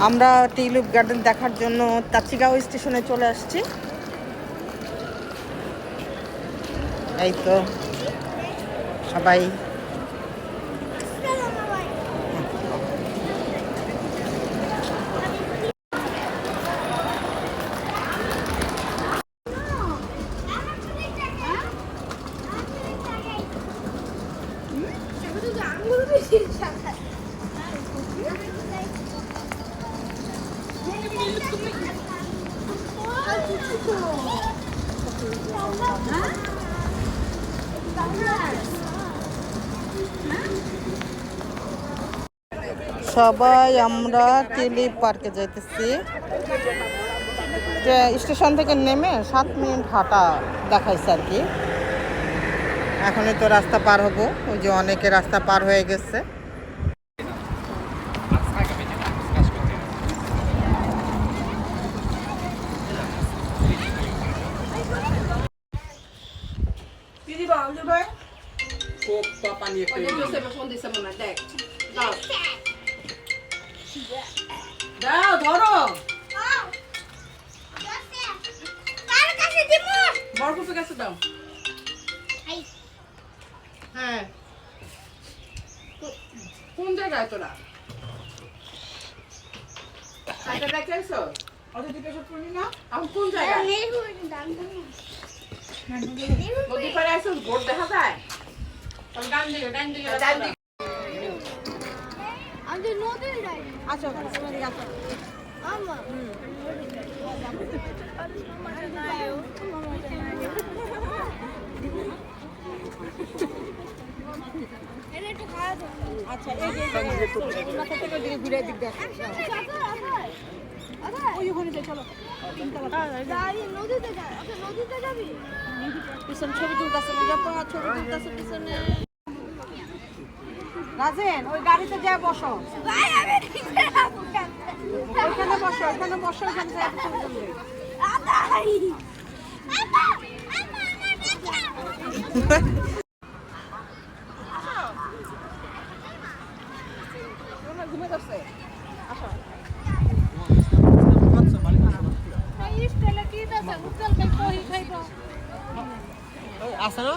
আমরা tulip garden দেখার জন্য তাচিগাঁও স্টেশনে চলে আসছি। এই তো সবাই আমরা টিউলিপ পার্কে যাইতেছি। স্টেশন থেকে নেমে 7 মিনিট হাঁটা দেখাইছে আর কি। এখনই তো রাস্তা পার হবো, ওই যে অনেকে রাস্তা পার হয়ে গেছে। দাও ধরো বরফের কাছে দাও। হ্যাঁ কোন জায়গায় তোরা দেখাইছো? কোন জায়গায় নদী পাড়ে আসো, ভোট দেখা যায়। ডান দিকে ডান দিকে ডান দিকে আচ্ছা আমা আচ্ছা এই যে মাথা থেকে ঘুরে দিক দেখ। ওই ওখানে যাই, চলো নদীতে যাবি। পিছনে ছবি তুলতেছে না, ছবি তুলতেছে পিছনে। রাজেন ওই গাড়িতে যা বসো, ওইখানে বসো, ওইখানে বসো, ওইখানে যা ছবি তুলবে। ঘুমে যাচ্ছে আসো আসো না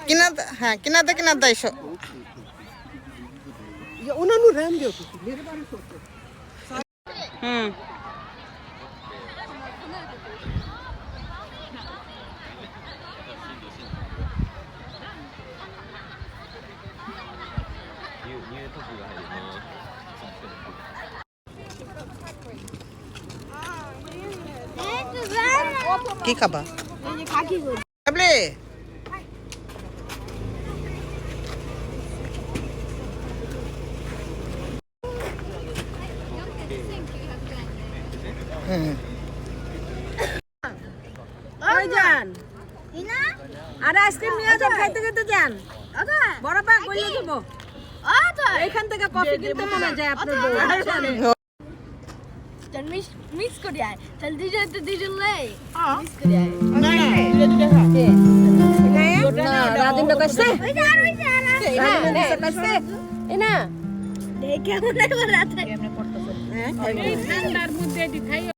কিনাতে, হ্যাঁ কিনাতে কিনাতে এসো। ਉਹਨਾਂ ਨੂੰ ਰਹਿਣ ਦਿਓ ਤੁਸੀਂ, ਮੇਰੇ ਬਾਰੇ ਸੋਚੋ। কি খাবা? খাবলে আর আইসক্রিম নিয়ে যান, খাইতে খাইতে যান। বড় পা কইলে দেব। এখান থেকে কফি কিনতে মনে যায় আপনার বউ। চল মিক্স করে আয়, চল দুজন লাই মিক্স করে আয়। না দুটো খা। না রাজেন তো কইছে এনা দেখে মনে হয় রাতে কেমনে পড়তেছে। হ্যাঁ ঠান্ডার মধ্যে দি খাই।